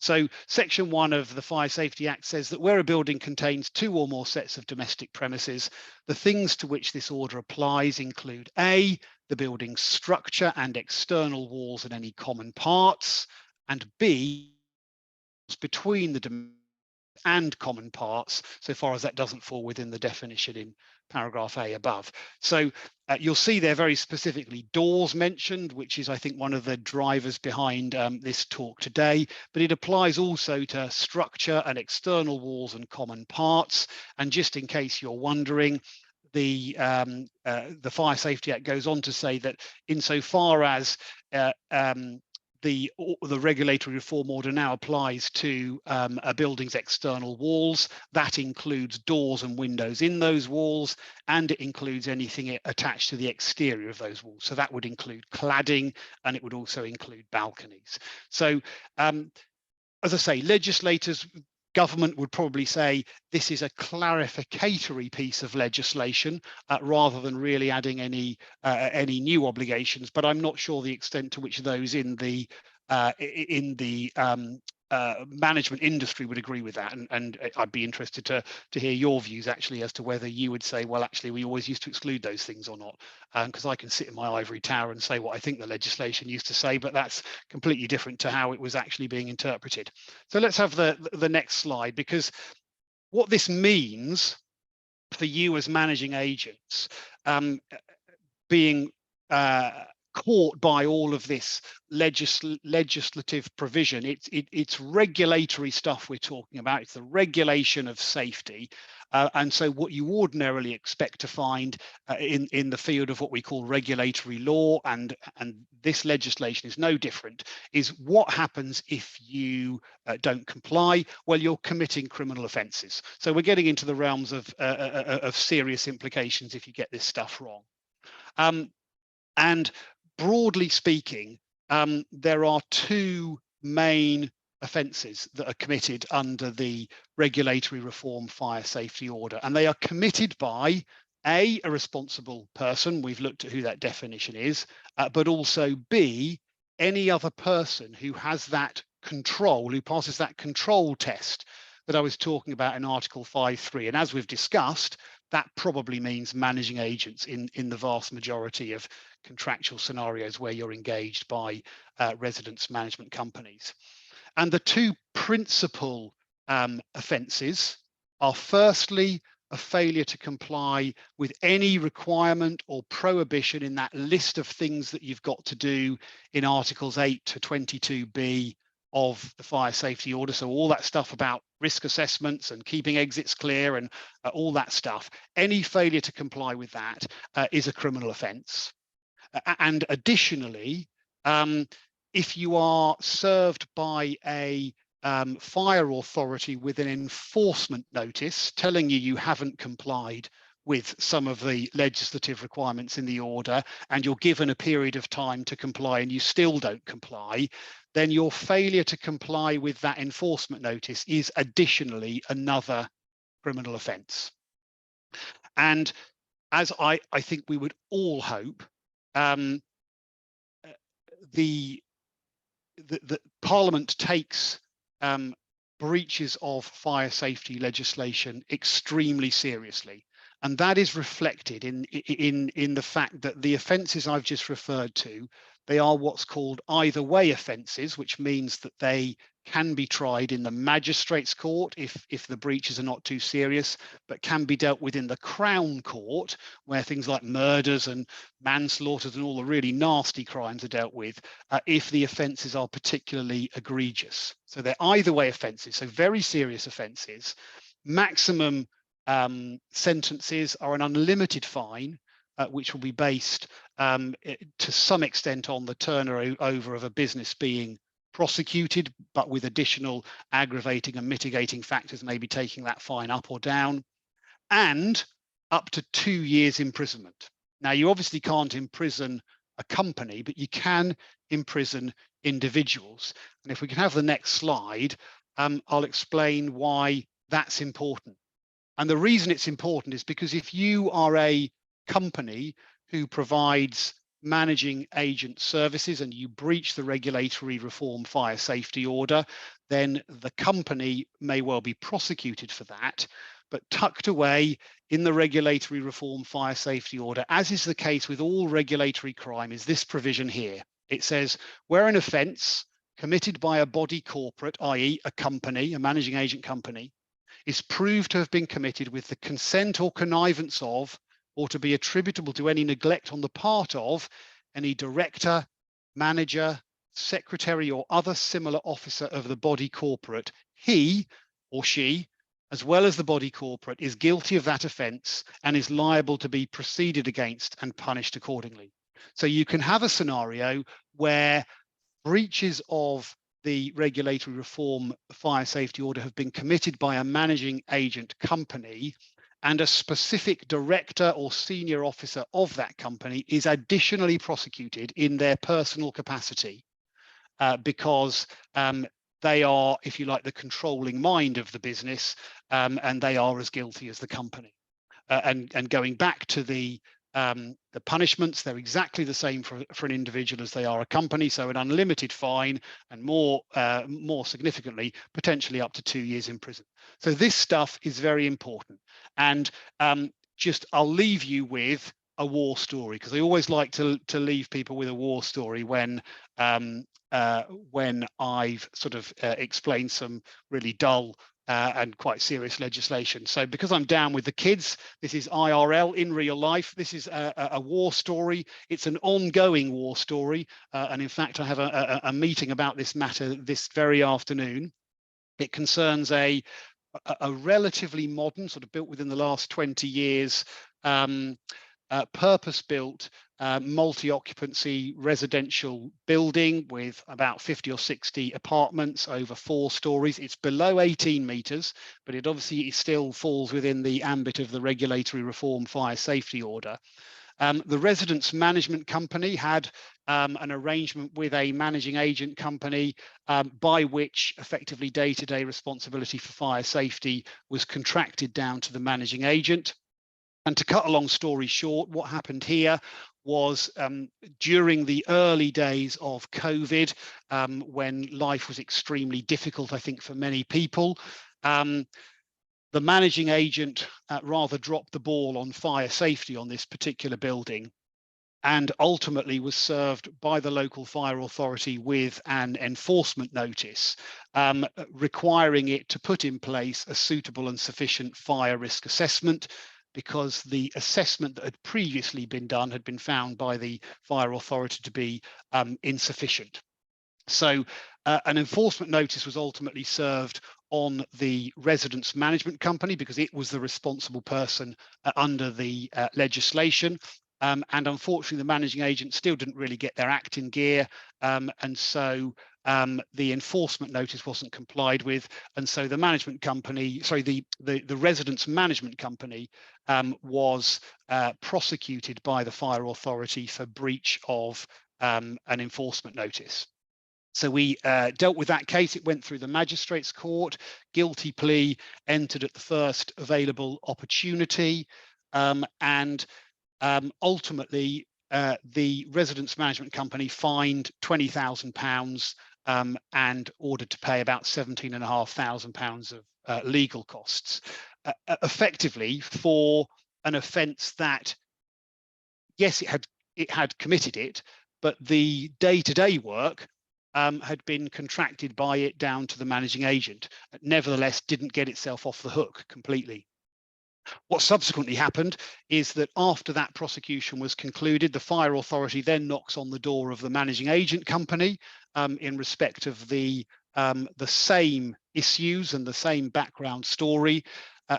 So Section 1 of the Fire Safety Act says that where a building contains 2 or more sets of domestic premises, the things to which this order applies include A, the building's structure and external walls and any common parts, and B, between the domestic and common parts, so far as that doesn't fall within the definition in paragraph A above. So you'll see there very specifically doors mentioned, which is I think one of the drivers behind this talk today, but it applies also to structure and external walls and common parts. And just in case you're wondering, the Fire Safety Act goes on to say that insofar as the regulatory reform order now applies to a building's external walls. That includes doors and windows in those walls, and it includes anything attached to the exterior of those walls. So that would include cladding, and it would also include balconies. So as I say, legislators, government would probably say this is a clarificatory piece of legislation rather than really adding any new obligations. But I'm not sure the extent to which those in the management industry would agree with that. And I'd be interested to hear your views actually as to whether you would say, well, actually, we always used to exclude those things or not. Because I can sit in my ivory tower and say what I think the legislation used to say, but that's completely different to how it was actually being interpreted. So let's have the next slide, because what this means for you as managing agents, being caught by all of this legislative provision. It's regulatory stuff we're talking about. It's the regulation of safety. And so what you ordinarily expect to find in the field of what we call regulatory law, and this legislation is no different, is what happens if you don't comply? Well, you're committing criminal offences. So we're getting into the realms of serious implications if you get this stuff wrong. And broadly speaking, there are two main offences that are committed under the Regulatory Reform Fire Safety Order, and they are committed by A, a responsible person. We've looked at who that definition is, but also B, any other person who has that control, who passes that control test that I was talking about in Article 5.3. And as we've discussed, that probably means managing agents in the vast majority of contractual scenarios where you're engaged by residence management companies. And the two principal offences are, firstly, a failure to comply with any requirement or prohibition in that list of things that you've got to do in Articles 8 to 22b of the fire safety order. So all that stuff about risk assessments and keeping exits clear and all that stuff, any failure to comply with that is a criminal offence. And additionally, if you are served by a fire authority with an enforcement notice telling you you haven't complied with some of the legislative requirements in the order, and you're given a period of time to comply and you still don't comply, then your failure to comply with that enforcement notice is additionally another criminal offence. And as I think we would all hope, the Parliament takes breaches of fire safety legislation extremely seriously, and that is reflected in the fact that the offences I've just referred to, they are what's called either way offences, which means that they can be tried in the magistrate's court if the breaches are not too serious, but can be dealt with in the Crown Court, where things like murders and manslaughter and all the really nasty crimes are dealt with, if the offences are particularly egregious. So they're either way offences, so very serious offences. Maximum sentences are an unlimited fine, which will be based to some extent on the turnover of a business being prosecuted, but with additional aggravating and mitigating factors maybe taking that fine up or down, and up to 2 years imprisonment. Now, you obviously can't imprison a company, but you can imprison individuals. And if we can have the next slide, I'll explain why that's important. And the reason it's important is because if you are a company who provides managing agent services and you breach the Regulatory Reform Fire Safety Order, then the company may well be prosecuted for that. But tucked away in the Regulatory Reform Fire Safety Order, as is the case with all regulatory crime, is this provision here. It says, where an offence committed by a body corporate, i.e. a company, a managing agent company, is proved to have been committed with the consent or connivance of, or to be attributable to any neglect on the part of any director, manager, secretary, or other similar officer of the body corporate, he or she, as well as the body corporate, is guilty of that offence and is liable to be proceeded against and punished accordingly. So you can have a scenario where breaches of the Regulatory Reform Fire Safety Order have been committed by a managing agent company, and a specific director or senior officer of that company is additionally prosecuted in their personal capacity because they are, if you like, the controlling mind of the business, and they are as guilty as the company. And going back to the punishments, they're exactly the same for an individual as they are a company. So an unlimited fine, and more significantly, potentially up to 2 years in prison. So this stuff is very important. And I'll leave you with a war story, because I always like to leave people with a war story when I've sort of explained some really dull and quite serious legislation. So because I'm down with the kids, this is IRL, in real life. This is a war story. It's an ongoing war story. And in fact, I have a meeting about this matter this very afternoon. It concerns a relatively modern, sort of built within the last 20 years, purpose-built multi-occupancy residential building with about 50 or 60 apartments over 4 stories. It's below 18 metres, but it obviously still falls within the ambit of the regulatory reform fire safety order. The residence management company had an arrangement with a managing agent company by which effectively day-to-day responsibility for fire safety was contracted down to the managing agent. And to cut a long story short, what happened here was during the early days of COVID, when life was extremely difficult, I think, for many people, the managing agent rather dropped the ball on fire safety on this particular building, and ultimately was served by the local fire authority with an enforcement notice requiring it to put in place a suitable and sufficient fire risk assessment, because the assessment that had previously been done had been found by the fire authority to be insufficient. So an enforcement notice was ultimately served on the residence management company because it was the responsible person under the legislation. And unfortunately, the managing agent still didn't really get their act in gear. And so the enforcement notice wasn't complied with. And so the management company, sorry, the residence management company was prosecuted by the fire authority for breach of an enforcement notice. So we dealt with that case. It went through the magistrates court, guilty plea entered at the first available opportunity, and ultimately the residence management company fined £20,000 and ordered to pay about £17,500 of legal costs, effectively for an offence that, yes, it had committed it, but the day-to-day work had been contracted by it down to the managing agent, nevertheless didn't get itself off the hook completely. What subsequently happened is that after that prosecution was concluded, the fire authority then knocks on the door of the managing agent company in respect of the same issues and the same background story.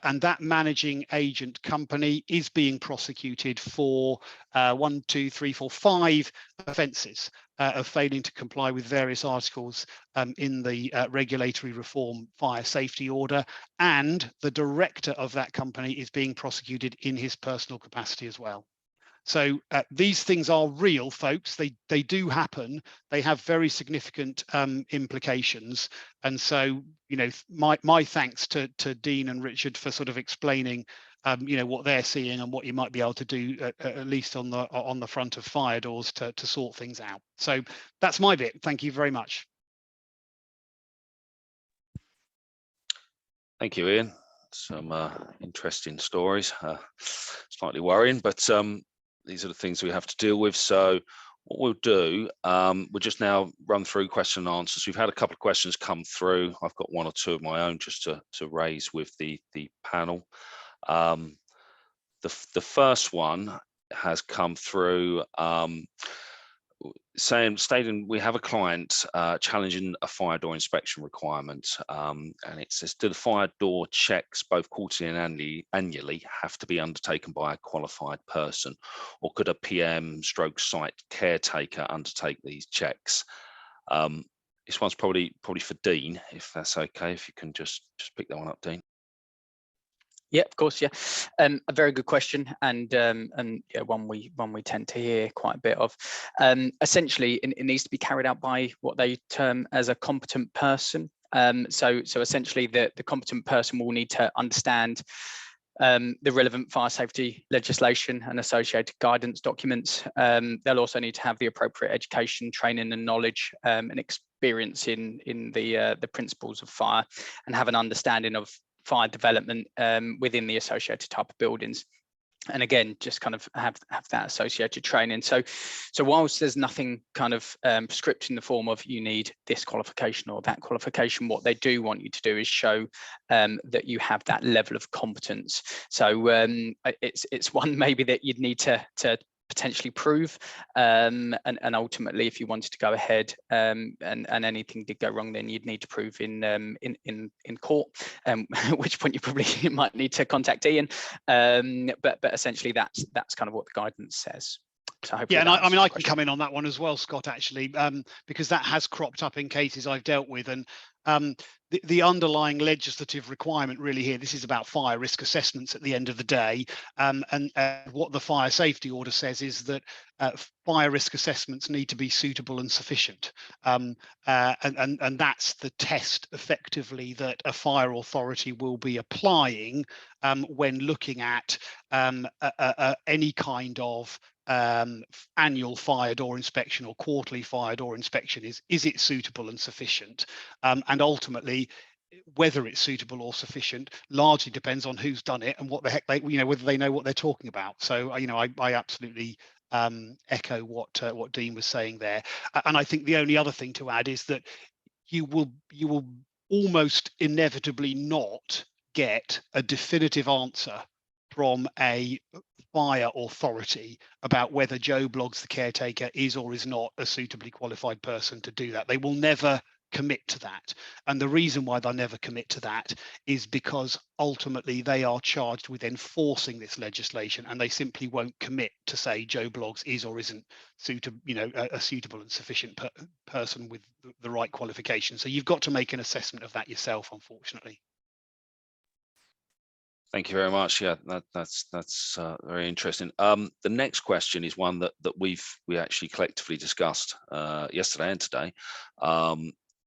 And that managing agent company is being prosecuted for 1, 2, 3, 4, 5 offences of failing to comply with various articles in the regulatory reform fire safety order. And the director of that company is being prosecuted in his personal capacity as well. So these things are real, folks. They do happen. They have very significant implications. And so, you know, my thanks to Dean and Richard for sort of explaining, you know, what they're seeing and what you might be able to do at least on the front of fire doors to sort things out. So that's my bit. Thank you very much. Thank you, Ian. Some interesting stories. Slightly worrying, but these are the things we have to deal with. So what we'll do, we'll just now run through question and answers. We've had a couple of questions come through. I've got 1 or 2 of my own just to raise with the panel. The first one has come through stating we have a client challenging a fire door inspection requirement, and it says, do the fire door checks both quarterly and annually have to be undertaken by a qualified person, or could a PM / site caretaker undertake these checks? This one's probably for Dean, if that's okay, if you can just pick that one up, Dean. Yeah, of course. Yeah, a very good question, and yeah, one we tend to hear quite a bit of. Essentially, it needs to be carried out by what they term as a competent person. So essentially, the competent person will need to understand the relevant fire safety legislation and associated guidance documents. They'll also need to have the appropriate education, training, and knowledge and experience in the principles of fire, and have an understanding of fire development within the associated type of buildings. And again, just kind of have that associated training. So whilst there's nothing kind of prescriptive in the form of you need this qualification or that qualification, what they do want you to do is show that you have that level of competence. So it's one maybe that you'd need to potentially prove, and ultimately, if you wanted to go ahead and anything did go wrong, then you'd need to prove in court, at which point you might need to contact Ian. But essentially, that's kind of what the guidance says. So yeah, and I mean, I can come in on that one as well, Scott, actually, because that has cropped up in cases I've dealt with, and the underlying legislative requirement really here, this is about fire risk assessments at the end of the day, and what the fire safety order says is that fire risk assessments need to be suitable and sufficient, and that's the test effectively that a fire authority will be applying when looking at any kind of annual fire door inspection or quarterly fire door inspection. Is it suitable and sufficient? And ultimately, whether it's suitable or sufficient largely depends on who's done it and what the heck they, whether they know what they're talking about. So I absolutely echo what Dean was saying there. And I think the only other thing to add is that you will almost inevitably not get a definitive answer from a fire authority about whether Joe Bloggs, the caretaker, is or is not a suitably qualified person to do that. They will never commit to that. And the reason why they'll never commit to that is because ultimately they are charged with enforcing this legislation, and they simply won't commit to say Joe Bloggs is or isn't suitable, a suitable and sufficient person with the right qualification. So you've got to make an assessment of that yourself, unfortunately. Thank you very much. Yeah, that's very interesting. The next question is one that we actually collectively discussed yesterday and today,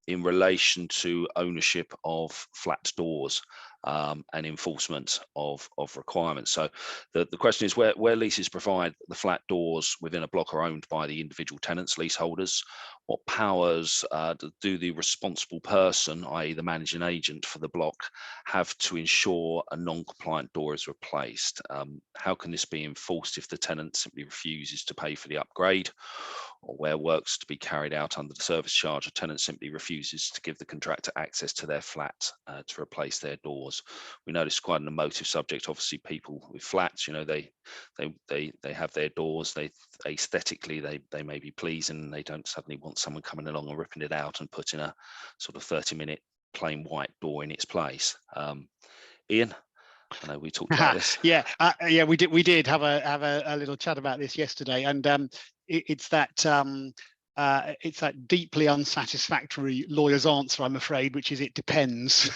in relation to ownership of flat doors and enforcement of requirements. So the question is where leases provide the flat doors within a block are owned by the individual tenants, leaseholders, what powers do the responsible person, i.e. the managing agent for the block, have to ensure a non-compliant door is replaced? How can this be enforced if the tenant simply refuses to pay for the upgrade, or where works to be carried out under the service charge, a tenant simply refuses to give the contractor access to their flat to replace their doors? We know this is quite an emotive subject. Obviously, people with flats, they have their doors. They aesthetically they may be pleasing. They don't suddenly want someone coming along and ripping it out and putting a sort of 30-minute plain white door in its place. Ian, I know we talked about this. Yeah, we did have a little chat about this yesterday, and it's that deeply unsatisfactory lawyer's answer, I'm afraid, which is it depends.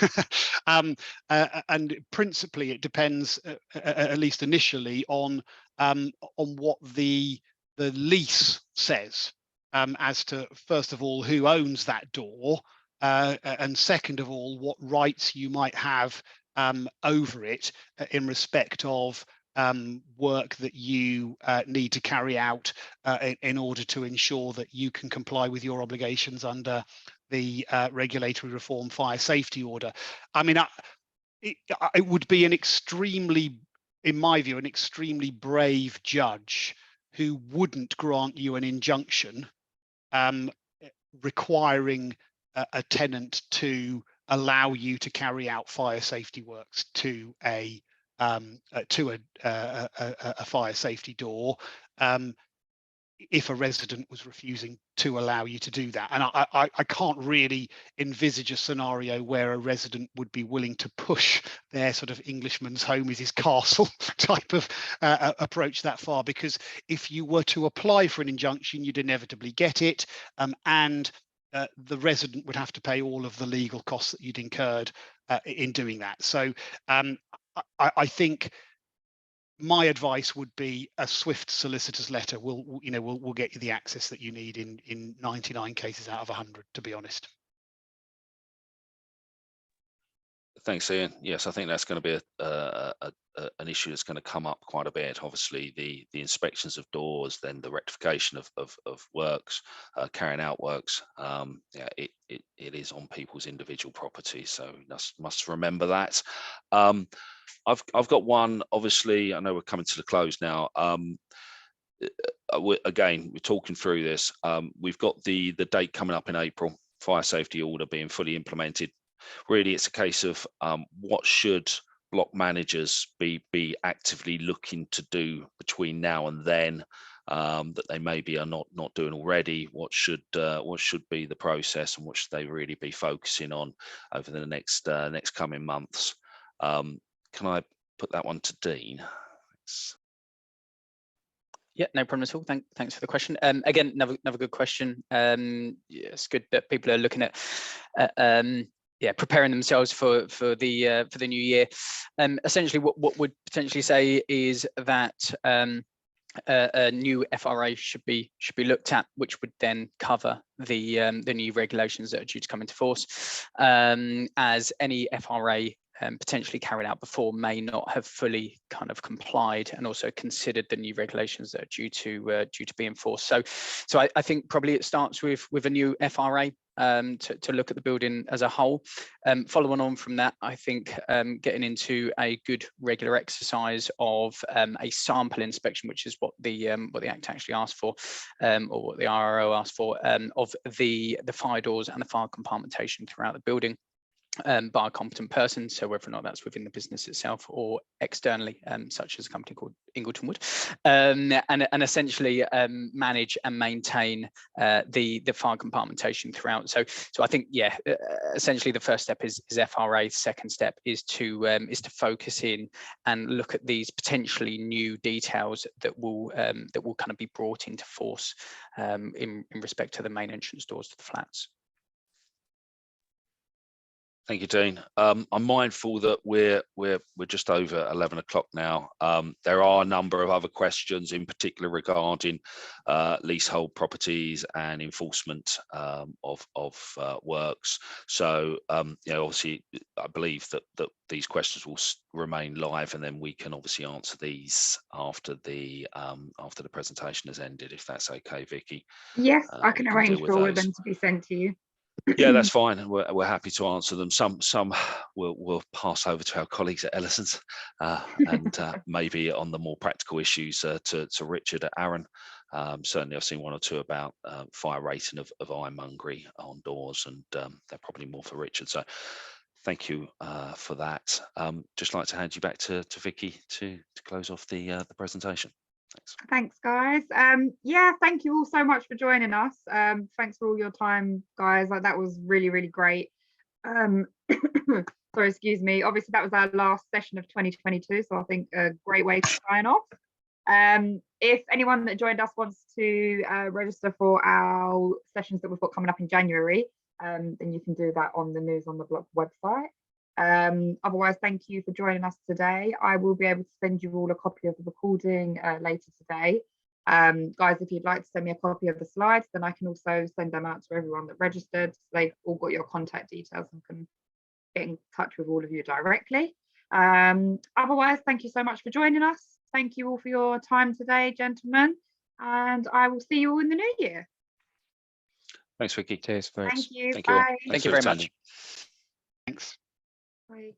And principally, it depends, at least initially, on what the lease says, as to, first of all, who owns that door, and second of all, what rights you might have over it in respect of work that you need to carry out in order to ensure that you can comply with your obligations under the regulatory reform fire safety order. I mean, it would be in my view, an extremely brave judge who wouldn't grant you an injunction requiring a tenant to allow you to carry out fire safety works to a fire safety door if a resident was refusing to allow you to do that. And I can't really envisage a scenario where a resident would be willing to push their sort of Englishman's home is his castle type of approach that far, because if you were to apply for an injunction, you'd inevitably get it, and the resident would have to pay all of the legal costs that you'd incurred in doing that. So I think my advice would be a swift solicitor's letter will get you the access that you need in 99 cases out of 100, to be honest. Thanks, Ian. Yes, I think that's going to be an issue that's going to come up quite a bit. Obviously, the inspections of doors, then the rectification of works, carrying out works. Yeah, it is on people's individual property, so we must remember that. I've got one. Obviously, I know we're coming to the close now. Again, we're talking through this. We've got the date coming up in April. Fire safety order being fully implemented. Really, it's a case of what should block managers be actively looking to do between now and then that they maybe are not doing already. What should be the process, and what should they really be focusing on over the next coming months? Can I put that one to Dean? Thanks. Yeah, no problem at all. Thanks for the question. Again, another good question. Yeah, it's good that people are looking at preparing themselves for the new year. Essentially, what would potentially say is that a new FRA should be looked at, which would then cover the new regulations that are due to come into force, as any FRA potentially carried out before may not have fully kind of complied and also considered the new regulations that are due to be enforced. So I think probably it starts with a new FRA to look at the building as a whole. Following on from that, I think getting into a good regular exercise of a sample inspection, which is what the Act actually asked for, or what the RRO asked for, of the fire doors and the fire compartmentation throughout the building. By a competent person, so whether or not that's within the business itself or externally, such as a company called Ingleton Wood, and essentially manage and maintain the fire compartmentation throughout. So I think, yeah, essentially the first step is FRA. Second step is to focus in and look at these potentially new details that will kind of be brought into force in respect to the main entrance doors to the flats. Thank you, Dean. I'm mindful that we're just over 11 o'clock now. There are a number of other questions, in particular regarding leasehold properties and enforcement of works. So, obviously, I believe that these questions will remain live, and then we can obviously answer these after the presentation has ended, if that's okay, Vicky. Yes, I can arrange for all of them to be sent to you. Yeah, that's fine. We're happy to answer them. Some we'll pass over to our colleagues at Ellison's, and maybe on the more practical issues to Richard at Aaron. Certainly, I've seen one or two about fire rating of ironmongery on doors, and they're probably more for Richard. So, thank you for that. Just like to hand you back to Vicky to close off the presentation. Thanks, guys. Yeah, thank you all so much for joining us. Thanks for all your time, guys. Like, that was really great. Sorry, excuse me. Obviously, that was our last session of 2022, so I think a great way to sign off. If anyone that joined us wants to register for our sessions that we've got coming up in January, then you can do that on the News on the Block website. Otherwise, thank you for joining us today. I will be able to send you all a copy of the recording later today. Guys, if you'd like to send me a copy of the slides, then I can also send them out to everyone that registered. So they've all got your contact details and can get in touch with all of you directly. Otherwise, thank you so much for joining us. Thank you all for your time today, gentlemen, and I will see you all in the new year. Thanks, Vicky. Cheers. Thank you. Thank Bye. you. Thank you very much. Thanks. Bye.